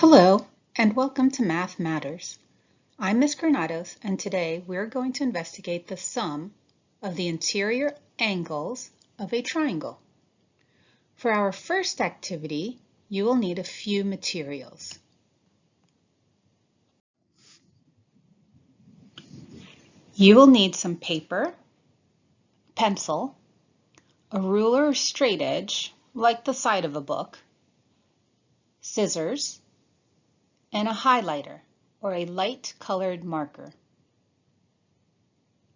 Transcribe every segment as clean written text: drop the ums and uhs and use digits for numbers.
Hello, and welcome to Math Matters. I'm Ms. Granados, and today we're going to investigate the sum of the interior angles of a triangle. For our first activity, you will need a few materials. You will need some paper, pencil, a ruler or straight edge, like the side of a book, scissors, and a highlighter, or a light-colored marker.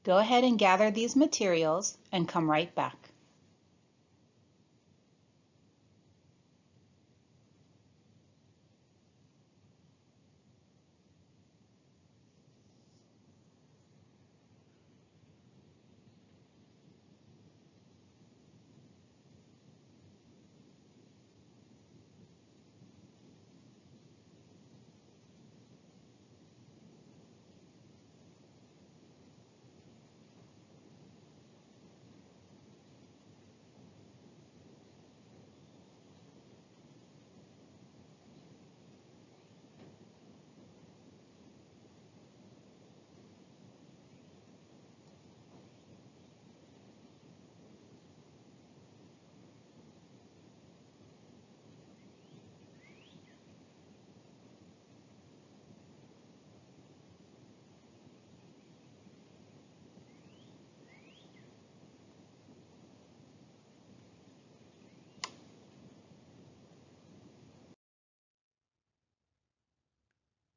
Go ahead and gather these materials and come right back.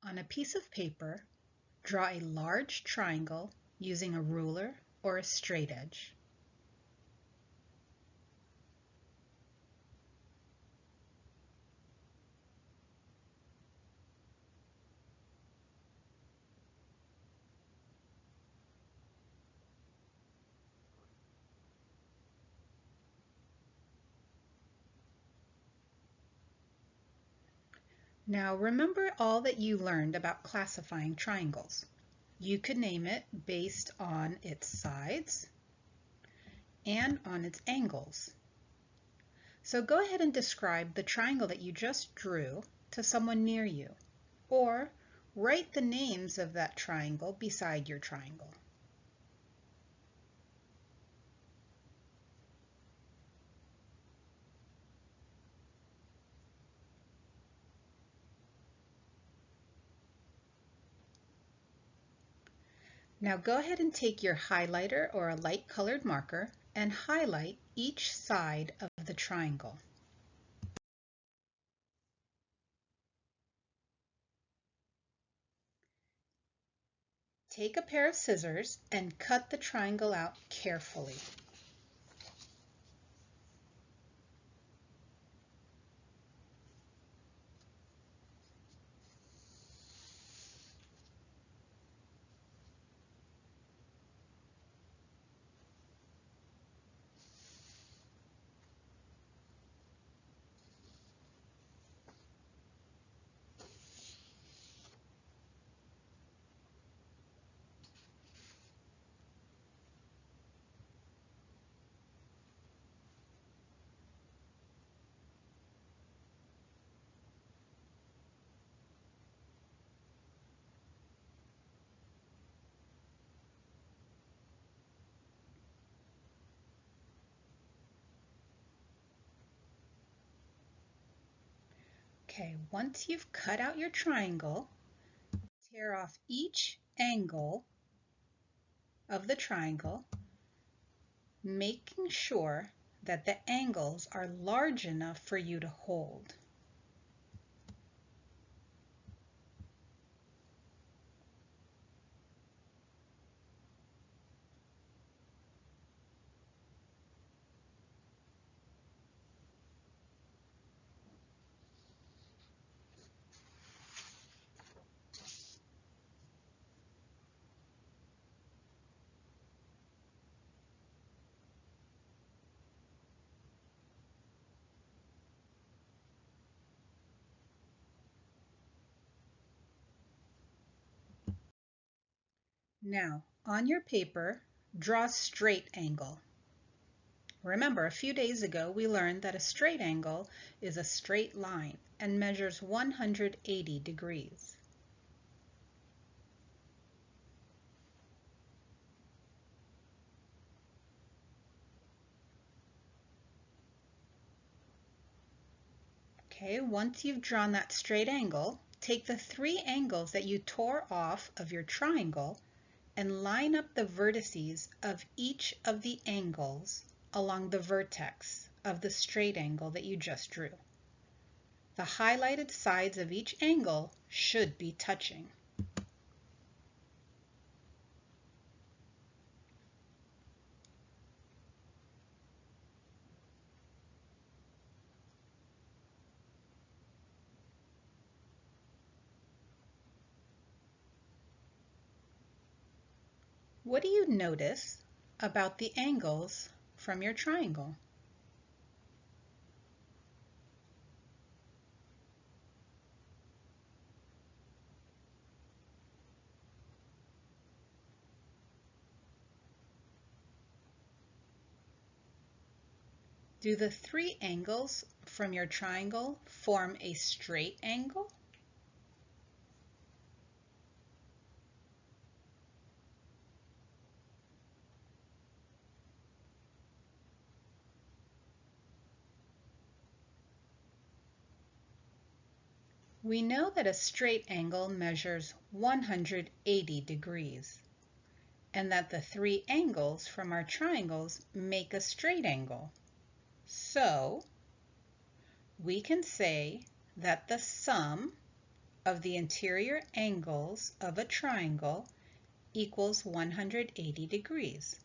On a piece of paper, draw a large triangle using a ruler or a straight edge. Now remember all that you learned about classifying triangles. You could name it based on its sides and on its angles. So go ahead and describe the triangle that you just drew to someone near you, or write the names of that triangle beside your triangle. Now go ahead and take your highlighter or a light colored marker and highlight each side of the triangle. Take a pair of scissors and cut the triangle out carefully. Okay, once you've cut out your triangle, tear off each angle of the triangle, making sure that the angles are large enough for you to hold. Now, on your paper, draw a straight angle. Remember, a few days ago we learned that a straight angle is a straight line and measures 180 degrees. Okay, once you've drawn that straight angle, take the three angles that you tore off of your triangle and line up the vertices of each of the angles along the vertex of the straight angle that you just drew. The highlighted sides of each angle should be touching. What do you notice about the angles from your triangle? Do the three angles from your triangle form a straight angle? We know that a straight angle measures 180 degrees, and that the three angles from our triangles make a straight angle. So, we can say that the sum of the interior angles of a triangle equals 180 degrees.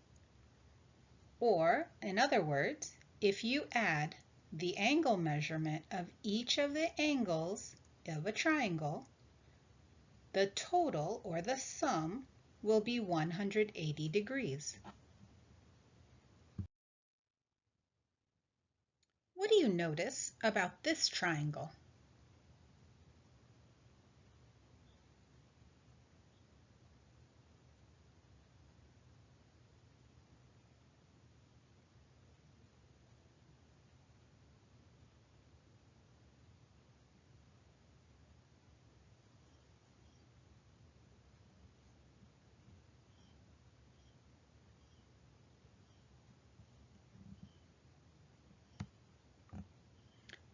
Or, in other words, if you add the angle measurement of each of the angles of a triangle, the total, or the sum, will be 180 degrees. What do you notice about this triangle?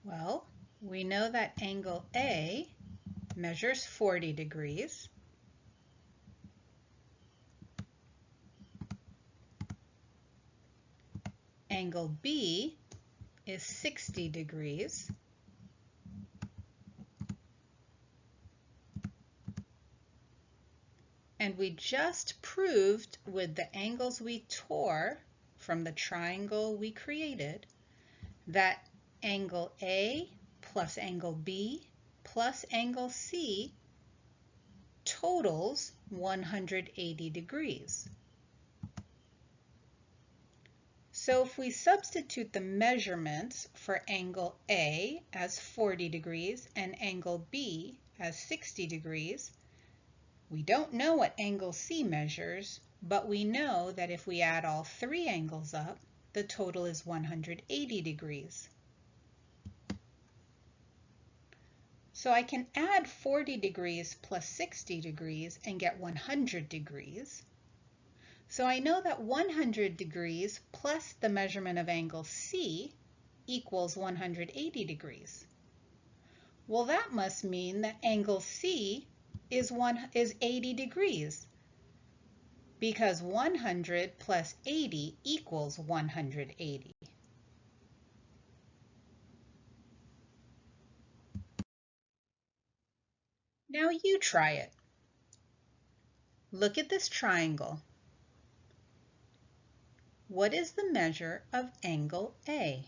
Well, we know that angle A measures 40 degrees. Angle B is 60 degrees. And we just proved with the angles we tore from the triangle we created that angle A plus angle B plus angle C totals 180 degrees. So if we substitute the measurements for angle A as 40 degrees and angle B as 60 degrees, we don't know what angle C measures, but we know that if we add all three angles up, the total is 180 degrees. So I can add 40 degrees plus 60 degrees and get 100 degrees. So I know that 100 degrees plus the measurement of angle C equals 180 degrees. Well, that must mean that angle C is 80 degrees, because 100 plus 80 equals 180. Now you try it. Look at this triangle. What is the measure of angle A?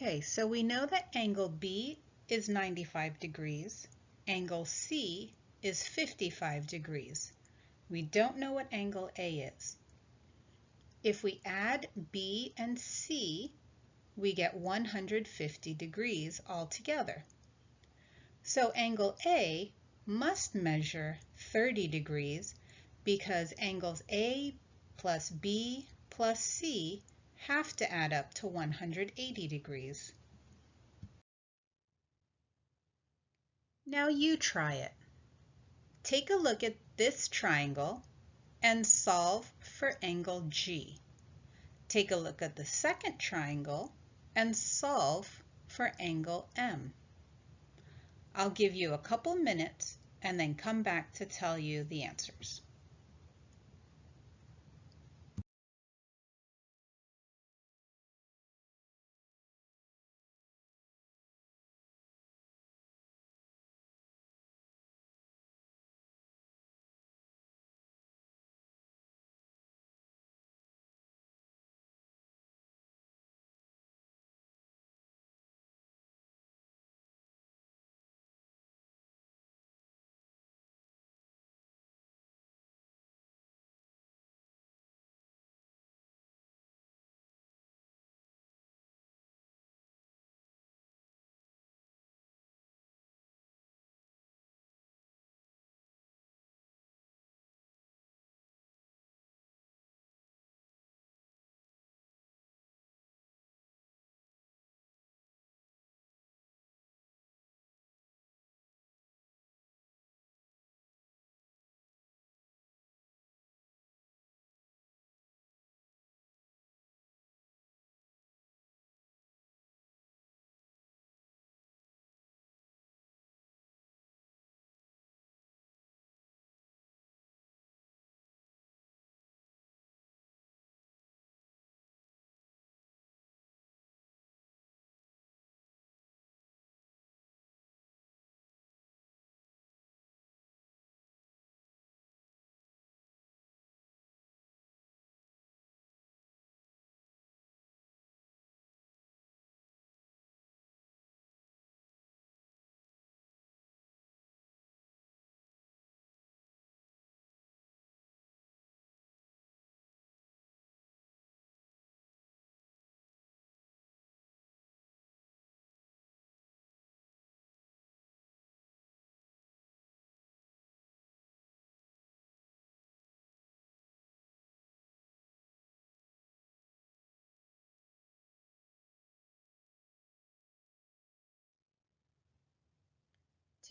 Okay, so we know that angle B is 95 degrees. Angle C is 55 degrees. We don't know what angle A is. If we add B and C, we get 150 degrees altogether. So angle A must measure 30 degrees because angles A plus B plus C have to add up to 180 degrees. Now you try it. Take a look at this triangle and solve for angle G. Take a look at the second triangle and solve for angle M. I'll give you a couple minutes and then come back to tell you the answers.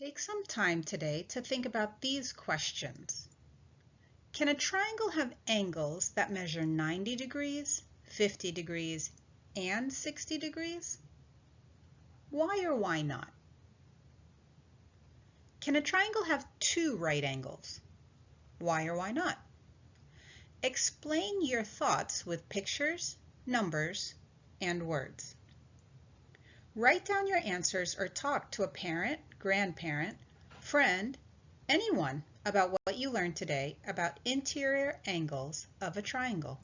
Take some time today to think about these questions. Can a triangle have angles that measure 90 degrees, 50 degrees, and 60 degrees? Why or why not? Can a triangle have two right angles? Why or why not? Explain your thoughts with pictures, numbers, and words. Write down your answers or talk to a parent, grandparent, friend, anyone about what you learned today about interior angles of a triangle.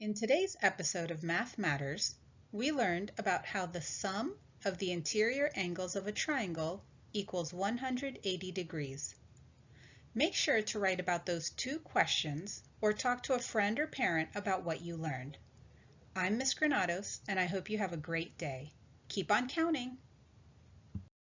In today's episode of Math Matters, we learned about how the sum of the interior angles of a triangle equals 180 degrees. Make sure to write about those two questions or talk to a friend or parent about what you learned. I'm Miss Granados, and I hope you have a great day. Keep on counting!